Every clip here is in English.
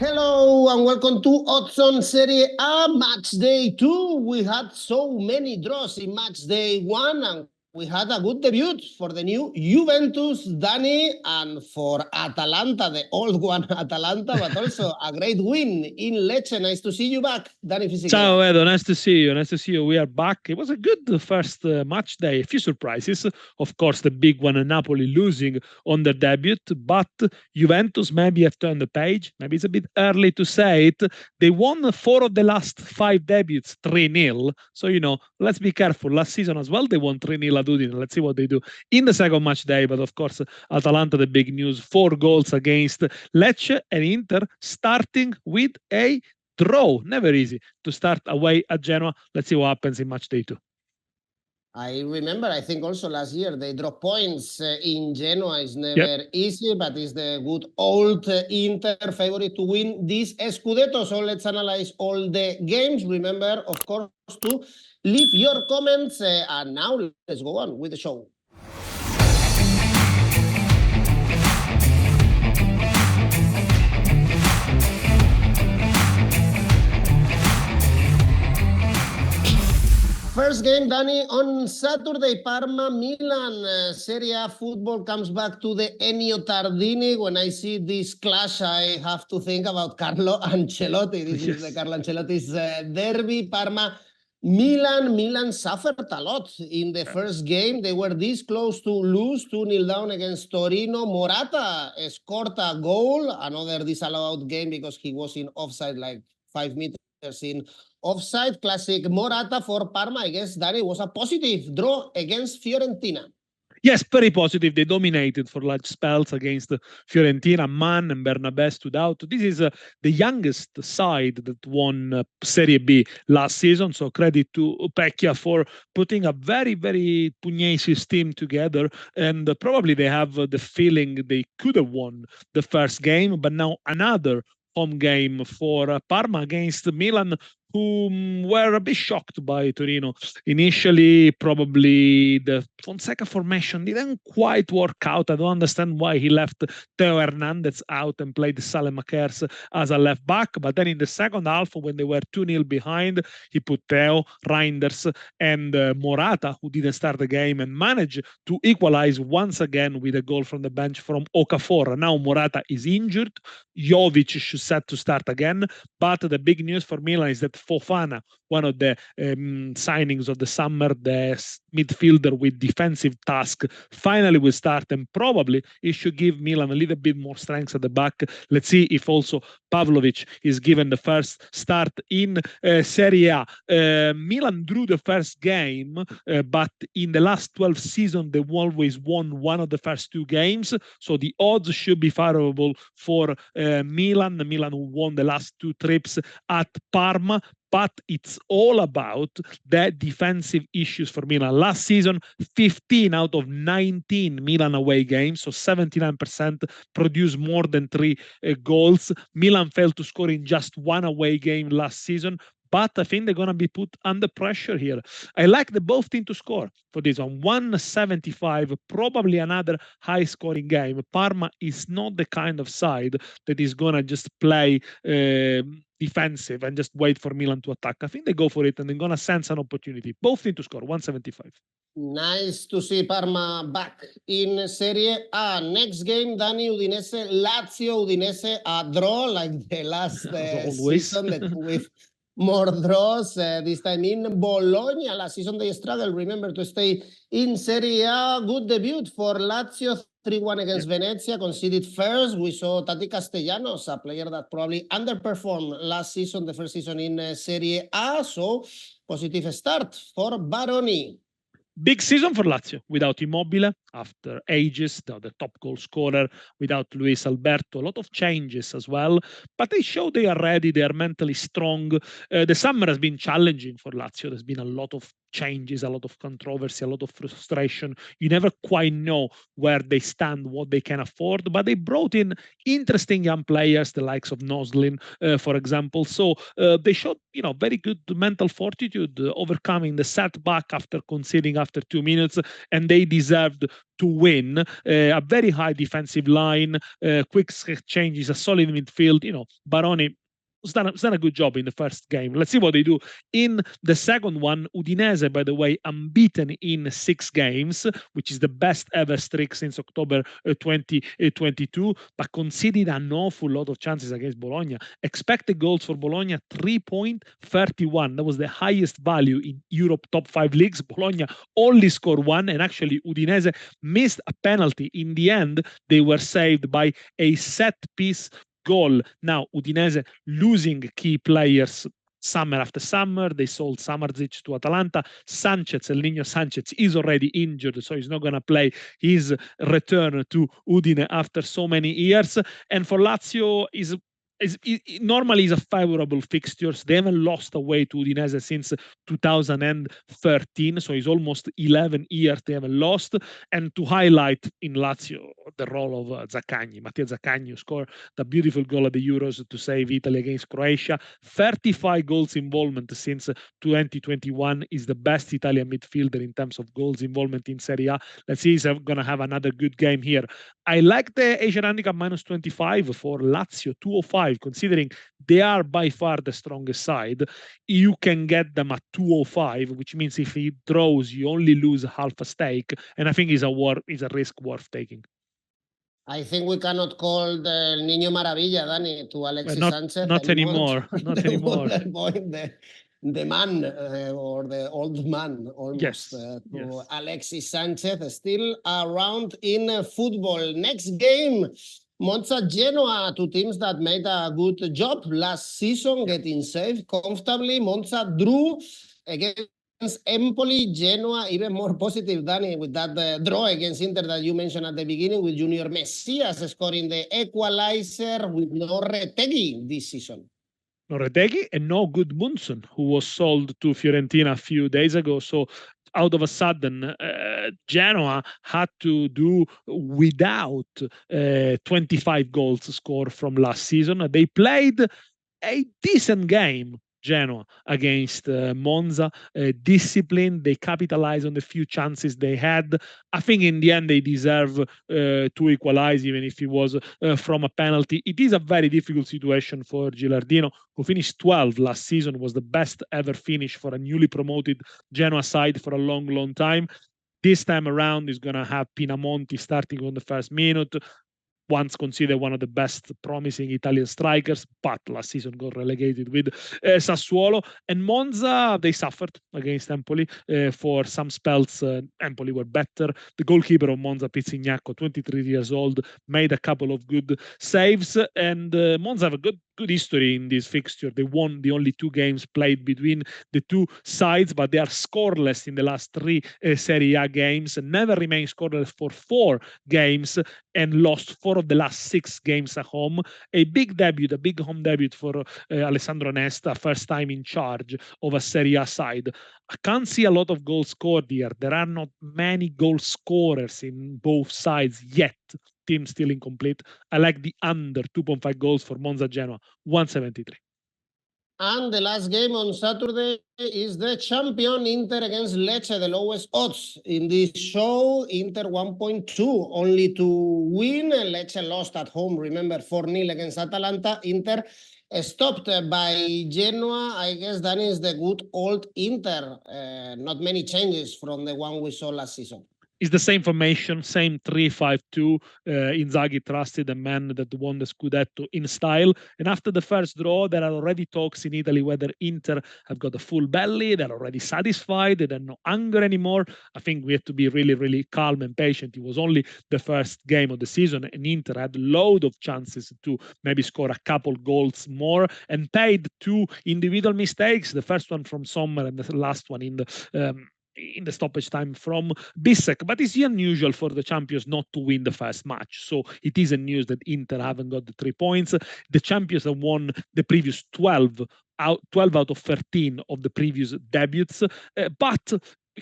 Hello and welcome to Odds on Serie A Match Day 2. We had so many draws in Match Day 1 and we had a good debut for the new Juventus, Dani, and for Atalanta, the old one Atalanta, but also a great win in Lecce. Nice to see you back, Dani Fisichella. Ciao Edo, nice to see you. Nice to see you. We are back. It was a good first match day. A few surprises. Of course, the big one, Napoli losing on their debut, but Juventus maybe have turned the page. Maybe it's a bit early to say it. They won 4 of the last 5 debuts 3-0. So, let's be careful. Last season as well, they won 3-0 at Udinese. Let's see what they do in the second match day. But of course, Atalanta, the big news, 4 goals against Lecce and Inter, starting with a draw. Never easy to start away at Genoa. Let's see what happens in match day 2. I remember, I think also last year, they drop points in Genoa. It's never easy, but it's the good old Inter favorite to win this Scudetto. So let's analyze all the games. Remember, of course, to leave your comments. And now let's go on with the show. First game, Dani, on Saturday, Parma, Milan, Serie A football comes back to the Ennio Tardini. When I see this clash, I have to think about Carlo Ancelotti. This is the Carlo Ancelotti's derby. Parma, Milan suffered a lot in the first game. They were this close to lose 2-0 down against Torino. Morata scored a goal, another disallowed game because he was in offside like 5 meters in offside. Classic Morata for Parma. I guess that it was a positive draw against Fiorentina. Yes, very positive. They dominated for large spells against Fiorentina. Man and Bernabé stood out. This is the youngest side that won Serie B last season. So credit to 𝐿 for putting a very, very pugnacious team together. And probably they have the feeling they could have won the first game. But now another home game for Parma against Milan, who were a bit shocked by Torino. Initially, probably the Fonseca formation didn't quite work out. I don't understand why he left Theo Hernandez out and played Saelemaekers as a left back. But then in the second half, when they were 2-0 behind, he put Theo, Reinders, and Morata, who didn't start the game, and managed to equalize once again with a goal from the bench from Okafor. Now Morata is injured. Jovic is set to start again. But the big news for Milan is that Fofana, one of the signings of the summer, the midfielder with defensive task, finally will start, and probably it should give Milan a little bit more strength at the back. Let's see if also Pavlovic is given the first start in Serie A. Milan drew the first game, but in the last 12 seasons, they always won one of the first 2 games. So the odds should be favorable for Milan. Milan who won the last 2 trips at Parma. But it's all about the defensive issues for Milan. Last season, 15 out of 19 Milan away games, so 79%, produced more than 3 goals. Milan failed to score in just 1 away game last season. But I think they're going to be put under pressure here. I like the both teams to score for this one. 175, probably another high-scoring game. Parma is not the kind of side that is going to just play defensive and just wait for Milan to attack. I think they go for it and they're going to sense an opportunity. Both teams to score, 175. Nice to see Parma back in Serie A. Next game, Dani, Udinese, Lazio. Udinese, a draw like the last season with more draws, this time in Bologna. Last season they struggled, remember, to stay in Serie A. Good debut for Lazio, 3-1 against Venezia, conceded first. We saw Tati Castellanos, a player that probably underperformed last season, the first season in Serie A. So positive start for Baroni. Big season for Lazio without Immobile after ages, the top goal scorer, without Luis Alberto. A lot of changes as well, but they show they are ready, they are mentally strong. The summer has been challenging for Lazio. There's been a lot of changes, a lot of controversy, a lot of frustration. You never quite know where they stand, what they can afford, but they brought in interesting young players, the likes of Noslin, for example. So they showed, very good mental fortitude, overcoming the setback after conceding after 2 minutes, and they deserved to win. A very high defensive line, quick changes, a solid midfield. Baroni has done a good job in the first game. Let's see what they do in the second one. Udinese, by the way, unbeaten in 6 games, which is the best ever streak since October 2022, but conceded an awful lot of chances against Bologna. Expected goals for Bologna, 3.31. That was the highest value in Europe top 5 leagues. Bologna only scored 1, and actually Udinese missed a penalty. In the end, they were saved by a set piece goal. Now, Udinese losing key players summer after summer. They sold 𝐜𝐵𝐧𝐧𝐞𝐜𝐭𝐴 to Atalanta. 𝐿 Sanchez is already injured, so he's not going to play his return to Udine after so many years. And for Lazio, normally is a favorable fixtures. They haven't lost away to Udinese since 2013, so it's almost 11 years they haven't lost. And to highlight in Lazio the role of Mattia Zaccagni, who scored the beautiful goal at the Euros to save Italy against Croatia. 35 goals involvement since 2021, is the best Italian midfielder in terms of goals involvement in Serie A. Let's see, he's going to have another good game here. I like the Asian handicap -25 for Lazio, 205, considering they are by far the strongest side. You can get them at 205, which means if he draws, you only lose half a stake, and I think is a risk worth taking. I think we cannot call the Niño Maravilla, Danny, to Alexis Sanchez. Not anymore. Not anymore. The man or the old man almost, yes. to Alexis Sanchez, still around in football. Next game, Monza Genoa, 2 teams that made a good job last season, getting safe comfortably. Monza drew against Empoli. Genoa even more positive, Danny, with that draw against Inter that you mentioned at the beginning, with Junior Messias scoring the equalizer, with no Retegui this season. No Retegui and no Gudmundsson, who was sold to Fiorentina a few days ago. So out of a sudden, Genoa had to do without 25 goals scored from last season. They played a decent game, Genoa, against Monza. Disciplined, they capitalized on the few chances they had. I think in the end they deserve to equalize, even if it was from a penalty. It is a very difficult situation for Gilardino, who finished 12 last season, was the best ever finish for a newly promoted Genoa side for a long time. This time around, he's going to have Pinamonti starting on the first minute. Once considered one of the best promising Italian strikers, but last season got relegated with Sassuolo. And Monza, they suffered against Empoli for some spells. Empoli were better. The goalkeeper of Monza, Pizzignacco, 23 years old, made a couple of good saves. And Monza have a good history in this fixture. They won the only 2 games played between the 2 sides, but they are scoreless in the last 3 Serie A games, and never remained scoreless for 4 games, and lost 4 of the last 6 games at home. A big debut, a big home debut for Alessandro Nesta, first time in charge of a Serie A side. I can't see a lot of goals scored here. There are not many goal scorers in both sides yet. Team still incomplete. I like the under 2.5 goals for Monza Genoa, 173. And the last game on Saturday is the champion Inter against Lecce, the lowest odds in this show. Inter 1.2 only to win. Lecce lost at home, remember, 4-0 against Atalanta. Inter stopped by Genoa. I guess that is the good old Inter. Not many changes from the one we saw last season. It's the same formation, same 3-5-2. Inzaghi trusted the man that won the Scudetto in style. And after the first draw, there are already talks in Italy whether Inter have got a full belly. They're already satisfied. They don't know anger anymore. I think we have to be really, really calm and patient. It was only the first game of the season, and Inter had a load of chances to maybe score a couple goals more, and paid 2 individual mistakes. The first one from Sommer and the last one in the stoppage time from Bissek. But it's unusual for the champions not to win the first match. So it is a news that Inter haven't got the 3 points. The champions have won the previous 12 12 out of 13 of the previous debuts. But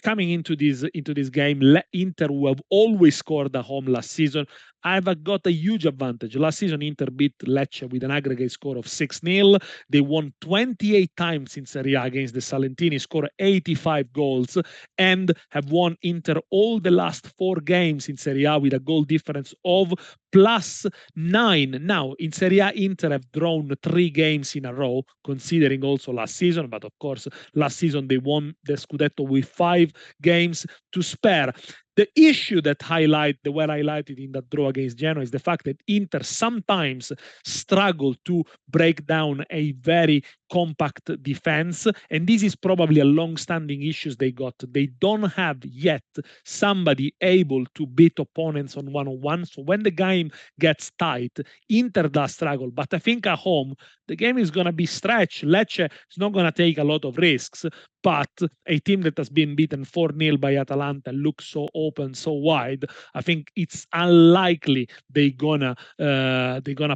coming into this game, Inter, who have always scored at home last season, I've got a huge advantage. Last season, Inter beat Lecce with an aggregate score of 6-0. They won 28 times in Serie A against the Salentini, scored 85 goals, and have won Inter all the last 4 games in Serie A with a goal difference of +9. Now, in Serie A, Inter have drawn 3 games in a row, considering also last season, but of course, last season they won the Scudetto with 5 games to spare. The issue that were highlighted in that draw against Genoa is the fact that Inter sometimes struggle to break down a very compact defense, and this is probably a long-standing issue they got. They don't have yet somebody able to beat opponents on one-on-one, so when the game gets tight, Inter does struggle, but I think at home, the game is going to be stretched. Lecce is not going to take a lot of risks, but a team that has been beaten 4-0 by Atalanta looks so open, so wide. I think it's unlikely they're gonna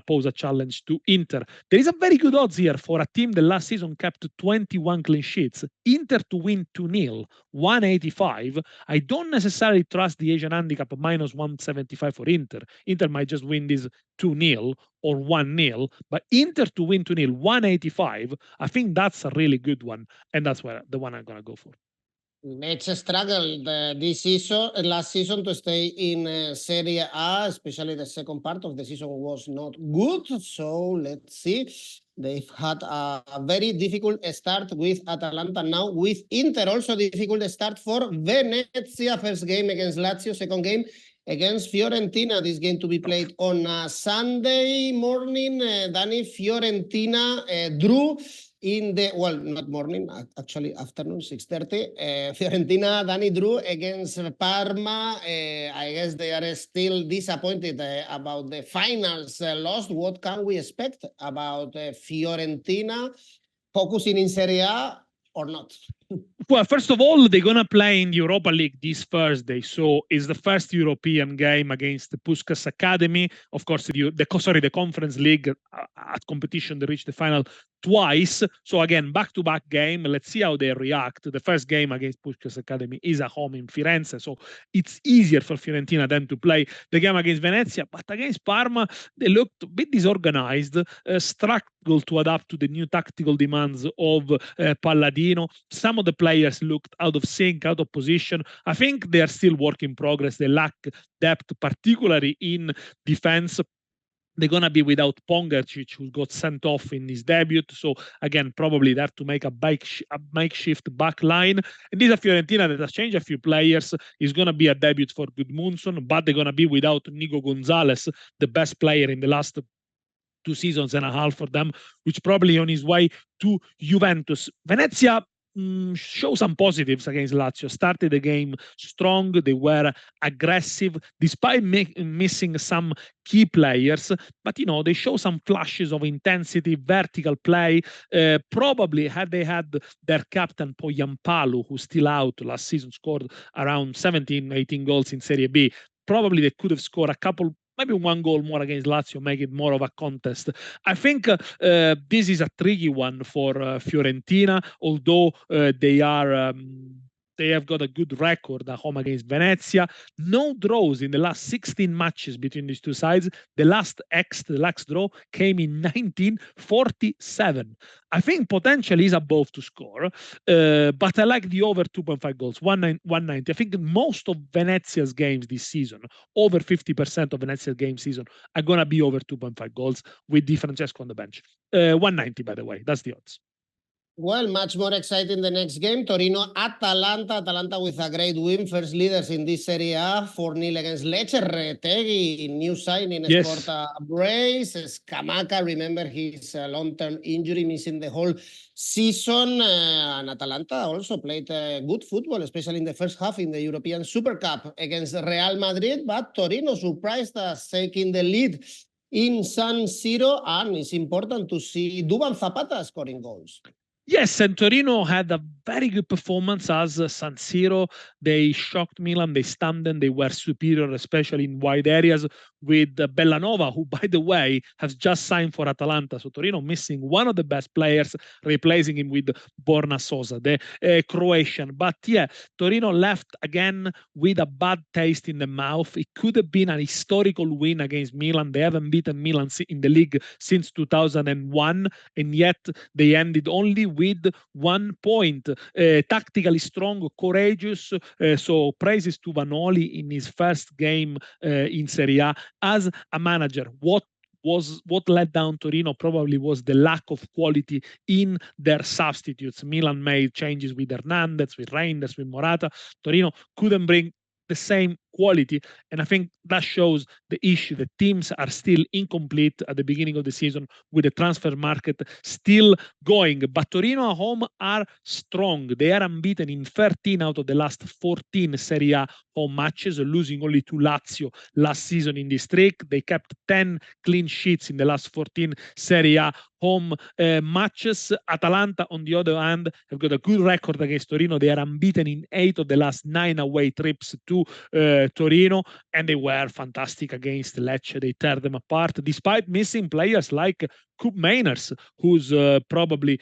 pose a challenge to Inter. There is a very good odds here for a team that last season kept 21 clean sheets. Inter to win 2-0, 185. I don't necessarily trust the Asian handicap -175 for Inter. Inter might just win this 2-0 or 1-0, but Inter to win 2-0, 185, I think that's a really good one, and that's the one I'm going to go for. Lecce struggled last season to stay in Serie A, especially the second part of the season was not good, so let's see. They've had a very difficult start with Atalanta, now with Inter, also difficult start for Venezia, first game against Lazio, second game against Fiorentina. This game to be played on Sunday morning. Danny, Fiorentina drew in the, well, not morning, actually afternoon, 6:30. Fiorentina, Danny, drew against Parma. I guess they are still disappointed about the finals lost. What can we expect about Fiorentina focusing in Serie A or not? Well, first of all, they're going to play in the Europa League this Thursday. So it's the first European game against the 𝐻𝐞𝐿 Academy. Of course, the Conference League at competition, they reached the final twice. So again, back-to-back game. Let's see how they react. The first game against 𝐻𝐿 Academy is at home in Firenze. So it's easier for Fiorentina than to play the game against Venezia. But against Parma, they looked a bit disorganized, struggled to adapt to the new tactical demands of Palladino. Some of the players looked out of sync, out of position. I think they are still work in progress. They lack depth, particularly in defense. They're going to be without Pongracic, who got sent off in his debut. So, again, probably they have to make a makeshift back line. And this is a Fiorentina that has changed a few players. It's going to be a debut for Gudmundsson, but they're going to be without Nico Gonzalez, the best player in the last 2 seasons and a half for them, which probably on his way to Juventus. Venezia show some positives against Lazio. Started the game strong. They were aggressive despite missing some key players, but they show some flashes of intensity, vertical play. Probably had they had their captain Poyampalu, who's still out last season, scored around 17-18 goals in Serie B, probably they could have scored a couple, maybe 1 goal more against Lazio, make it more of a contest. I think this is a tricky one for Fiorentina, although they have got a good record at home against Venezia. No draws in the last 16 matches between these two sides. The last draw came in 1947. I think potentially is above to score, but I like the over 2.5 goals, 190. I think most of Venezia's games this season, over 50% of Venezia's game season, are going to be over 2.5 goals with Di Francesco on the bench. 190, by the way, that's the odds. Well, much more exciting the next game. Torino, Atalanta. Atalanta with a great win. First leaders in this Serie A. 4-0 against Lecce. Retegui, new signing, yes. Sport brace. Scamacca, remember his long-term injury, missing the whole season. And Atalanta also played good football, especially in the first half in the European Super Cup against Real Madrid. But Torino surprised us, taking the lead in San Siro. And it's important to see Duban Zapata scoring goals. Yes, and Torino had a very good performance as San Siro. They shocked Milan, they stunned them, they were superior, especially in wide areas, with Bellanova, who, by the way, has just signed for Atalanta. So Torino missing one of the best players, replacing him with Borna Sosa, the Croatian. But yeah, Torino left again with a bad taste in the mouth. It could have been an historical win against Milan. They haven't beaten Milan in the league since 2001, and yet they ended only with 1 point. Tactically strong, courageous. So praises to Vanoli in his first game in Serie A as a manager. What let down Torino probably was the lack of quality in their substitutes. Milan made changes with Hernandez, with Reinders, with Morata. Torino couldn't bring the same quality, and I think that shows the issue that teams are still incomplete at the beginning of the season, with the transfer market still going. But Torino at home are strong. They are unbeaten in 13 out of the last 14 Serie A home matches, losing only to Lazio last season in this streak. They kept 10 clean sheets in the last 14 Serie A home matches. Atalanta, on the other hand, have got a good record against Torino. They are unbeaten in 8 of the last 9 away trips to Torino, and they were fantastic against Lecce. They tear them apart, despite missing players like 𝐿𝐭𝐴, who's probably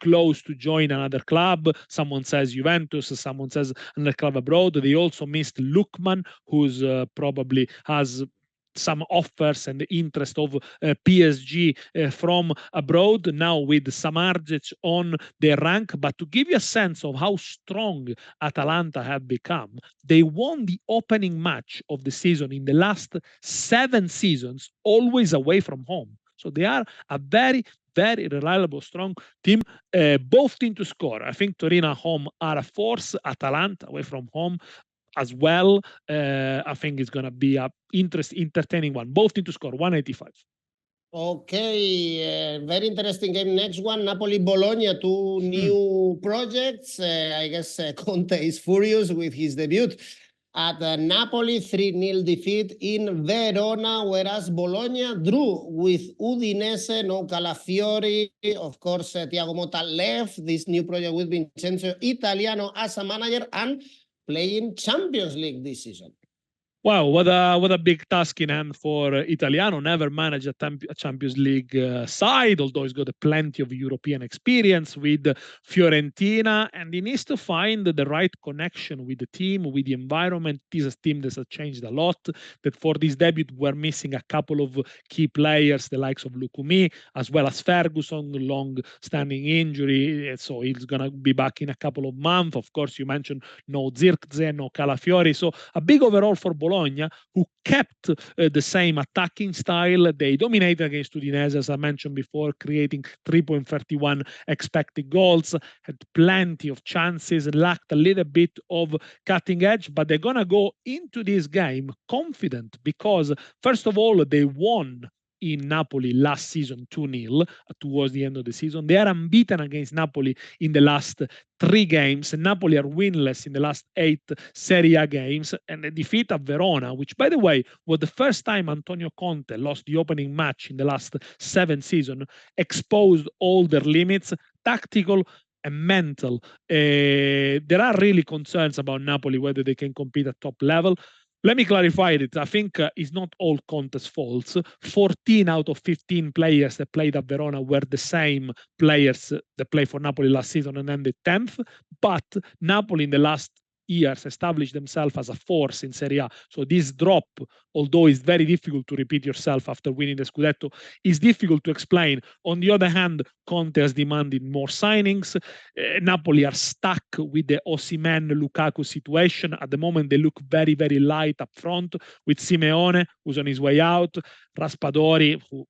close to join another club. Someone says Juventus, someone says another club abroad. They also missed Lookman, who's probably has some offers and interest of PSG from abroad, now with Samardzic on their rank. But to give you a sense of how strong Atalanta have become, they won the opening match of the season in the last 7 seasons, always away from home. So they are a very, very reliable, strong team. Both teams to score. I think Torino at home are a force. Atalanta away from home as well. I think it's going to be a entertaining one. Both teams to score, 185. Okay, very interesting game. Next one, Napoli-Bologna, 2 new projects. I guess Conte is furious with his debut at Napoli, 3-0 defeat in Verona, whereas Bologna drew with Udinese, no Calafiori. Of course, Thiago Motta left this new project with Vincenzo Italiano as a manager and playing Champions League this season. Wow, what a big task in hand for Italiano. Never managed a Champions League side, although he's got plenty of European experience with Fiorentina, and he needs to find the right connection with the team, with the environment. This is a team that has changed a lot, that for this debut we're missing a couple of key players, the likes of 𝐿𝐭𝐴, as well as Ferguson, long-standing injury, so he's going to be back in a couple of months. Of course, you mentioned no 𝐜𝐭𝐴𝐧𝐧𝐞𝐜, no Calafiori, so a big overall for Bologna, who kept the same attacking style. They dominated against Udinese, as I mentioned before, creating 3.31 expected goals, had plenty of chances, lacked a little bit of cutting edge, but they're going to go into this game confident because, first of all, they won in Napoli last season 2-0 towards the end of the season. They are unbeaten against Napoli in the last 3 games. Napoli are winless in the last 8 Serie A games, and the defeat at Verona, which, by the way, was the first time Antonio Conte lost the opening match in the last 7 seasons, exposed all their limits, tactical and mental. There are really concerns about Napoli, whether they can compete at top level. Let me clarify it. I think it's not all Conte's faults. 14 out of 15 players that played at Verona were the same players that played for Napoli last season and ended 10th. But Napoli in the last years established themselves as a force in Serie A. So this drop, although it's very difficult to repeat yourself after winning the Scudetto, is difficult to explain. On the other hand, Conte has demanded more signings. Napoli are stuck with the 𝐜𝐵𝐼𝐻-Lukaku situation. At the moment, they look very, very light up front, with Simeone, who's on his way out, Raspadori, who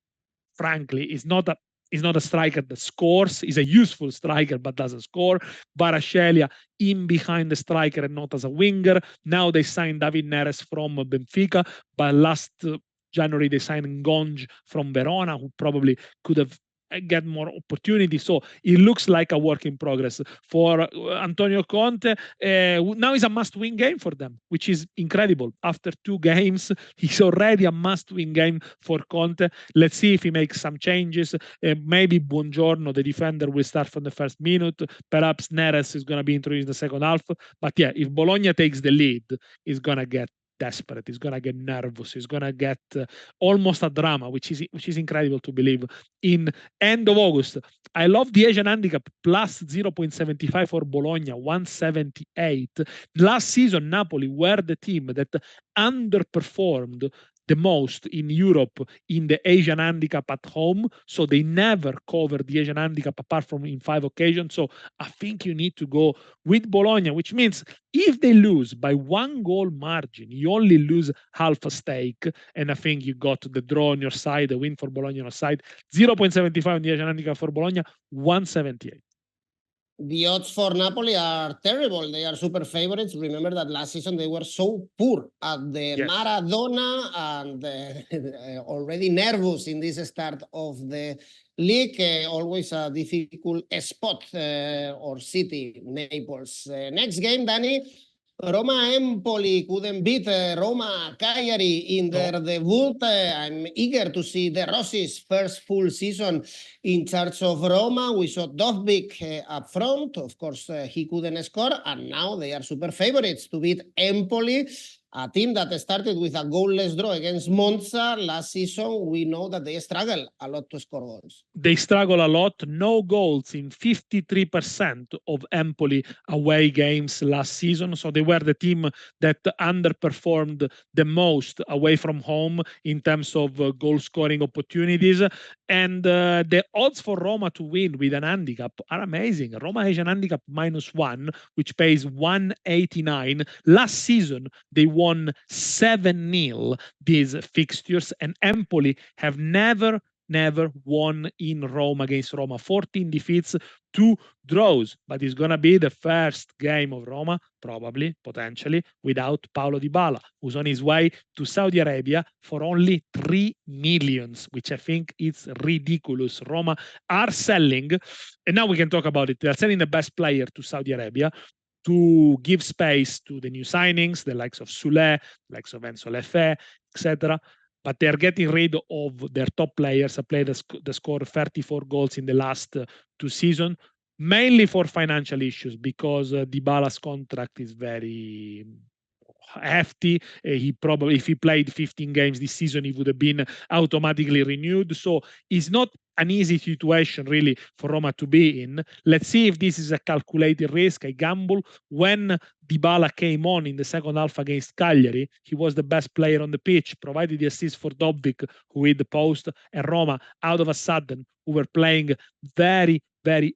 frankly is not a striker that scores. He's a useful striker, but doesn't score. Kvaratskhelia in behind the striker and not as a winger. Now they signed David Neres from Benfica, but last January they signed 𝐿𝐭𝐴𝐲 from Verona, who probably could have get more opportunity. So it looks like a work in progress for Antonio Conte. Now it's a must-win game for them, which is incredible. After 2 games, it's already a must-win game for Conte. Let's see if he makes some changes. Maybe Buongiorno, the defender, will start from the first minute. Perhaps Neres is going to be introduced in the second half. But yeah, if Bologna takes the lead, it's going to get desperate. He's gonna get nervous. He's gonna get almost a drama, which is incredible to believe. In end of August, I love the Asian handicap plus 0.75 for Bologna, 178. Last season, Napoli were the team that underperformed the most in Europe in the Asian handicap at home. So they never covered the Asian handicap apart from in 5 occasions. So I think you need to go with Bologna, which means if they lose by 1 goal margin, you only lose half a stake. And I think you got the draw on your side, the win for Bologna on your side. 0.75 on the Asian handicap for Bologna, 178. The odds for Napoli are terrible. They are super favorites. Remember that last season they were so poor at the Maradona and already nervous in this start of the league. Always a difficult spot or city, Naples. Next game, Danny. Roma-Empoli couldn't beat Roma-Cagliari in their debut. I'm eager to see De Rossi's first full season in charge of Roma. We saw Dovbyk up front. Of course, he couldn't score, and now they are super favorites to beat Empoli, a team that started with a goalless draw against Monza last season. We know that they struggle a lot to score goals. They struggle a lot. No goals in 53% of Empoli away games last season. So they were the team that underperformed the most away from home in terms of goal scoring opportunities. And the odds for Roma to win with an handicap are amazing. Roma has an handicap -1, which pays 189. Last season, they won 7-0 these fixtures, and Empoli have never won in Rome against Roma. 14 defeats, 2 draws. But it's going to be the first game of Roma, probably, potentially, without Paulo Dybala, who's on his way to Saudi Arabia for only 3 million, which I think is ridiculous. Roma are selling, and now we can talk about it. They're selling the best player to Saudi Arabia to give space to the new signings, the likes of Sule, the likes of Enzo Lefebvre, etc. But they're getting rid of their top players, a player that scored 34 goals in the last 2 seasons, mainly for financial issues, because Dybala's contract is very hefty. He probably, if he played 15 games this season, he would have been automatically renewed. So it's not an easy situation really for Roma to be in. Let's see if this is a calculated risk, a gamble. When Dybala came on in the second half against Cagliari, he was the best player on the pitch, provided the assist for Dovbyk, who hit the post, and Roma, out of a sudden, who were playing very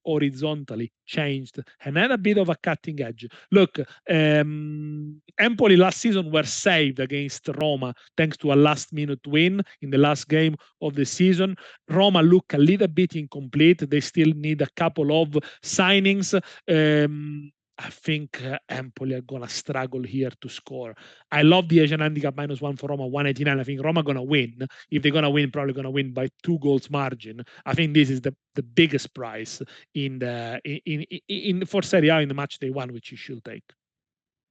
horizontally, changed and had a bit of a cutting edge. Look, Empoli last season were saved against Roma thanks to a last-minute win in the last game of the season. Roma look a little bit incomplete. They still need a couple of signings. I think Empoli are going to struggle here to score. I love the Asian handicap -1 for Roma, 189. I think Roma going to win. If they're going to win, probably going to win by 2 goals margin. I think this is the biggest price in for Serie A in the match day 1, which you should take.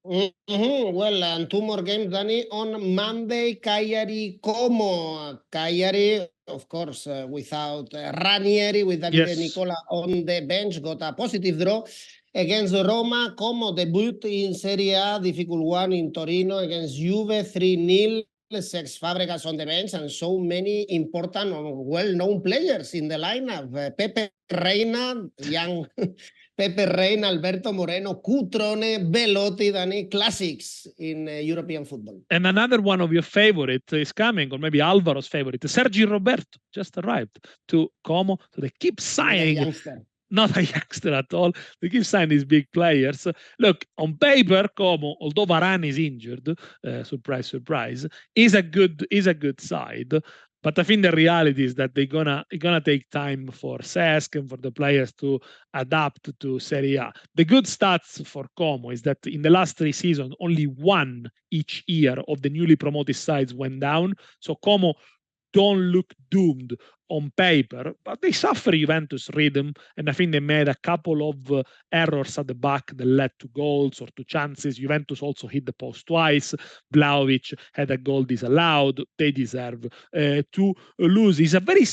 Well, and 2 more games, Danny. On Monday, Cagliari-Como. Cagliari, of course, without Ranieri, with Davide Nicola on the bench, got a positive draw against Roma. Como debut in Serie A, difficult one in Torino against Juve, 3-0. Cesc Fabregas on the bench, and so many important or well-known players in the lineup. Pepe Reina, young Pepe Reina, Alberto Moreno, Cutrone, Belotti, Dani, classics in European football. And another one of your favorites is coming, or maybe Alvaro's favorite. Sergio Roberto just arrived to Como, so they keep signing. Not a youngster at all. They keep signing these big players. Look, on paper, Como, although Varane is injured, surprise, surprise, is a good side. But I think the reality is that they're gonna take time for Cesc and for the players to adapt to Serie A. The good stats for Como is that in the last 3 seasons, only 1 each year of the newly promoted sides went down. So Como don't look doomed on paper, but they suffer Juventus rhythm, and I think they made a couple of errors at the back that led to goals or to chances. Juventus also hit the post twice. Vlahovic had a goal disallowed. They deserve to lose. It's a very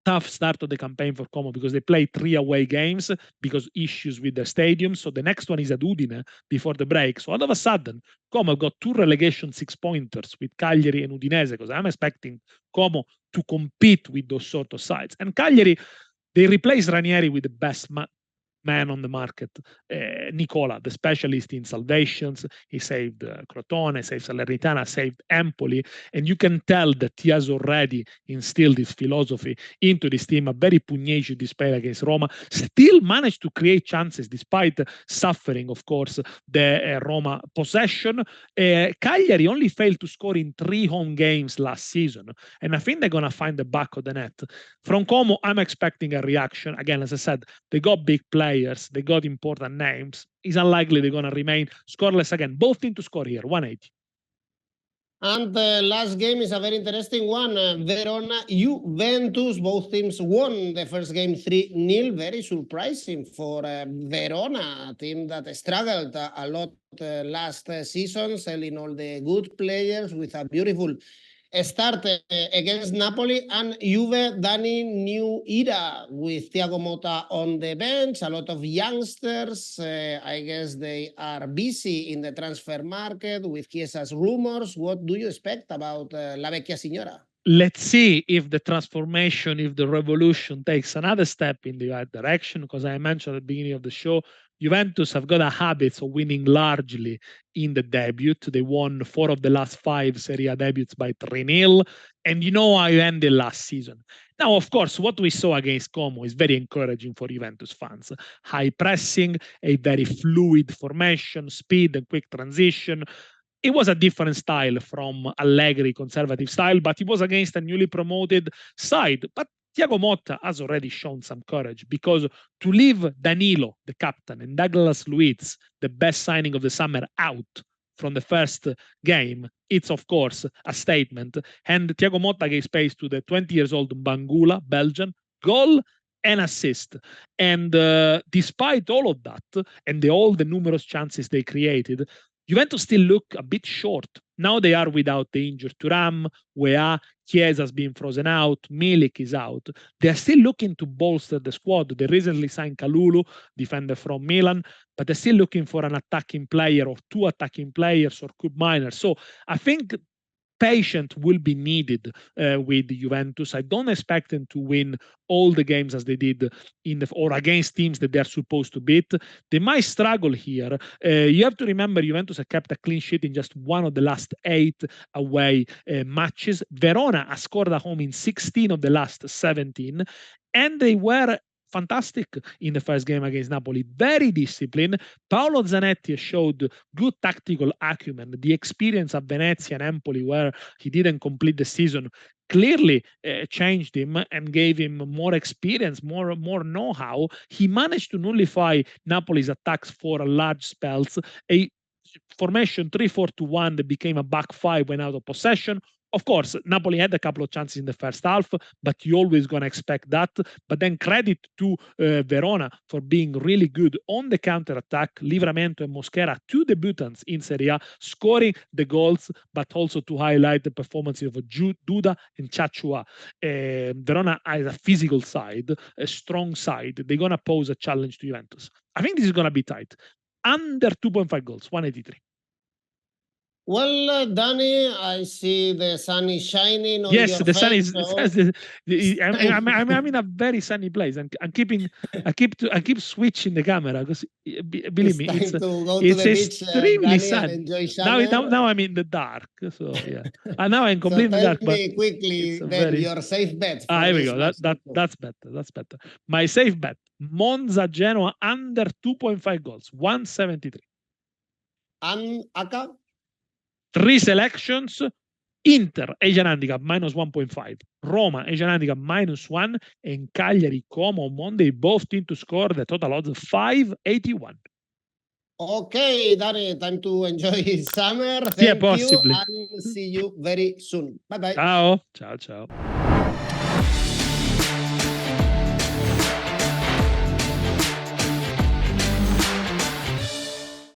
tough start of the campaign for Como because they play 3 away games because issues with the stadium. So the next one is at Udine before the break. So all of a sudden, Como got 2 relegation 6-pointers with Cagliari and Udinese, because I'm expecting Como to compete with those sort of sides. And Cagliari, they replaced Ranieri with the best man on the market, Nicola, the specialist in salvations. He saved Crotone, saved Salernitana, saved Empoli, and you can tell that he has already instilled his philosophy into this team. A very pugnacious display against Roma, still managed to create chances despite suffering, of course, the Roma possession. Cagliari only failed to score in 3 home games last season, and I think they're going to find the back of the net. From Como, I'm expecting a reaction. Again, as I said, they got big players, they got important names. It's unlikely they're going to remain scoreless again. Both teams to score here, 180. And the last game is a very interesting one. Verona, Juventus, both teams won the first game 3-0. Very surprising for Verona, a team that struggled a lot last season, selling all the good players with a beautiful start against Napoli. And Juve, Dani, new era with Thiago Motta on the bench, a lot of youngsters. I guess they are busy in the transfer market with Chiesa's rumors. What do you expect about La Vecchia Signora? Let's see if the transformation, if the revolution takes another step in the right direction, because I mentioned at the beginning of the show, Juventus have got a habit of winning largely in the debut. They won 4 of the last 5 Serie A debuts by 3-0, and you know how it ended last season. Now, of course, what we saw against Como is very encouraging for Juventus fans. High pressing, a very fluid formation, speed and quick transition. It was a different style from Allegri, conservative style, but it was against a newly promoted side. But Thiago Motta has already shown some courage, because to leave Danilo, the captain, and Douglas Luiz, the best signing of the summer, out from the first game, it's of course a statement. And Thiago Motta gave space to the 20-year-old Bangula, Belgian, goal and assist. And despite all of that, and all the numerous chances they created, Juventus still look a bit short. Now they are without the injured Thuram, 𝐜𝐿, Chiesa has been frozen out, Milik is out. They are still looking to bolster the squad. They recently signed Kalulu, defender from Milan, but they're still looking for an attacking player or 2 attacking players or 𝐿. So I think patience will be needed with Juventus. I don't expect them to win all the games as they did or against teams that they're supposed to beat. They might struggle here. You have to remember, Juventus have kept a clean sheet in just 1 of the last 8 away matches. Verona has scored at home in 16 of the last 17, and they were fantastic in the first game against Napoli. Very disciplined. Paolo Zanetti showed good tactical acumen. The experience at Venezia and Empoli, where he didn't complete the season, clearly changed him and gave him more experience, more know-how. He managed to nullify Napoli's attacks for large spells. A formation 3-4-2-1 that became a back 5 when out of possession. Of course, Napoli had a couple of chances in the first half, but you're always going to expect that. But then credit to Verona for being really good on the counter-attack. Livramento and Mosquera, 2 debutants in Serie A, scoring the goals, but also to highlight the performances of Duda and 𝐿𝐴𝐵𝐿. Verona has a physical side, a strong side. They're going to pose a challenge to Juventus. I think this is going to be tight. Under 2.5 goals, 183. Well, Danny, I see the sun is shining on yes, your the face. sun is. So I'm in a very sunny place. I keep switching the camera because believe me, it's time to go to it's the beach, extremely Danny, sunny. and enjoy summer. Now I'm in the dark. So yeah, and now I'm So completely tell dark. But me quickly then very... your safe bet. For here we this go. match. That's better. That's better. My safe bet: Monza Genoa under 2.5 goals, 173. And ACCA? 3 selections. Inter, Asian handicap, -1.5. Roma, Asian handicap, -1. And Cagliari, Como, Monday, both teams to score the total odds of 581. Okay, Danny, time to enjoy summer. Yeah, Thank you, possibly. and see you very soon. Bye bye. Ciao. Ciao, ciao.